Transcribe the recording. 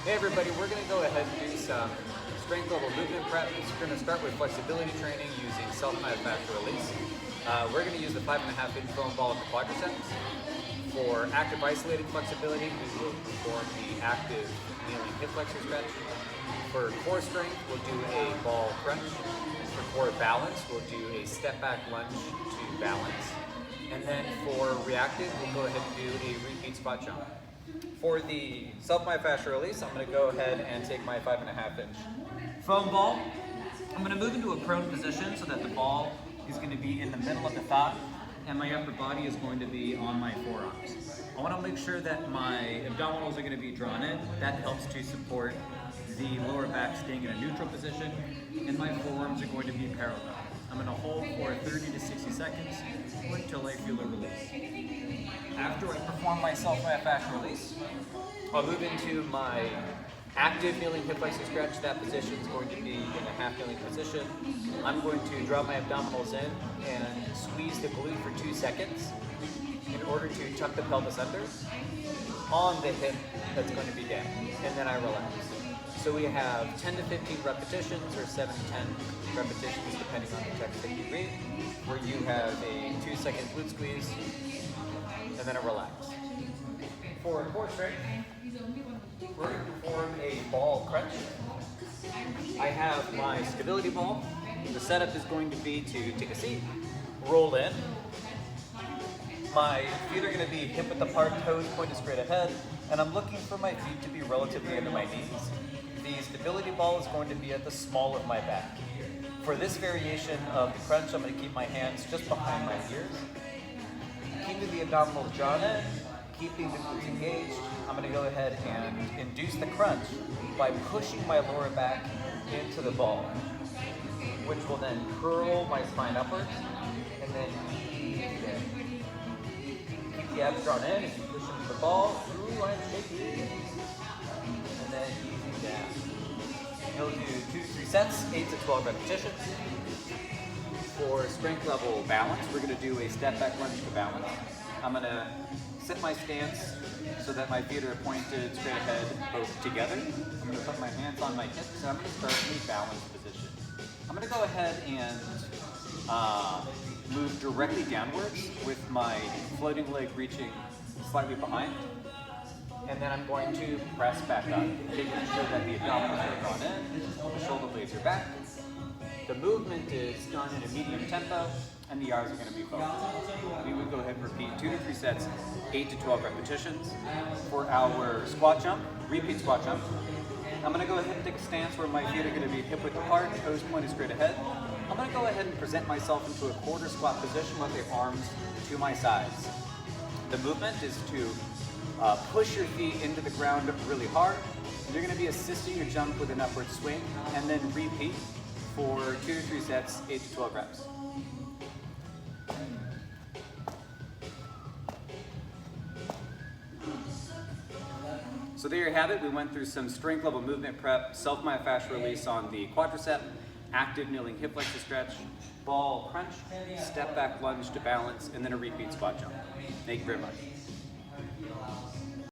Hey everybody, we're going to go ahead and do some strength level movement prep. So we're going to start with flexibility training using self-myofascial release. We're going to use the 5.5-inch foam ball at the quadriceps. For active isolated flexibility, we will perform the active kneeling hip flexor stretch. For core strength, we'll do a ball crunch. For core balance, we'll do a step back lunge to balance. And then for reactive, we'll go ahead and do a repeat squat jump. For the self-myofascial release, I'm going to go ahead and take my 5.5-inch foam ball. I'm going to move into a prone position so that the ball is going to be in the middle of the thigh and my upper body is going to be on my forearms. I want to make sure that my abdominals are going to be drawn in. That helps to support the lower back staying in a neutral position, and my forearms are going to be parallel. I'm going to hold for 30 to 60 seconds until I feel a release. After I perform my self-myofascial release, I'll move into my active kneeling hip flexor stretch. That position is going to be in a half kneeling position. I'm going to drop my abdominals in and squeeze the glute for 2 seconds in order to tuck the pelvis under on the hip that's going to be down, and then I relax. So we have 10 to 15 repetitions or 7 to 10 repetitions depending on the text that you read, where you have a 2-second glute squeeze and then a relax. For core strength, we're going to perform a ball crunch. I have my stability ball. The setup is going to be to take a seat, roll in. My feet are going to be hip width apart, toes pointed straight ahead, and I'm looking for my feet to be relatively under my knees. The stability ball is going to be at the small of my back. For this variation of the crunch, I'm going to keep my hands just behind my ears. Keeping the abdominals drawn in, keeping the glutes engaged, I'm going to go ahead and induce the crunch by pushing my lower back into the ball, which will then curl my spine upwards and then ease in. Keep the abs drawn in as you push into the ball. Ooh, I'm shaky. And then easing down. You'll do 2 to 3 sets, 8 to 12 repetitions. For strength level balance, we're going to do a step back lunge to balance. I'm going to sit my stance so that my feet are pointed straight ahead, both together. I'm going to put my hands on my hips and I'm going to start in a balanced position. I'm going to go ahead and move directly downwards with my floating leg reaching slightly behind. And then I'm going to press back up, making sure that the abdominals are drawn in, the shoulder blades are back. The movement is done in a medium tempo, and the R's are going to be focused. We would go ahead and repeat 2 to 3 sets, 8 to 12 repetitions. For our squat jump, repeat squat jump, I'm going to go ahead and take a stance where my feet are going to be hip width apart, toes pointed straight ahead. I'm going to go ahead and present myself into a quarter squat position with the arms to my sides. The movement is to push your feet into the ground really hard. You're going to be assisting your jump with an upward swing, and then repeat for 2 to 3 sets, 8 to 12 reps. So there you have it. We went through some strength level movement prep, self-myofascial release on the quadricep, active kneeling hip flexor stretch, ball crunch, step back lunge to balance, and then a repeat squat jump. Thank you very much.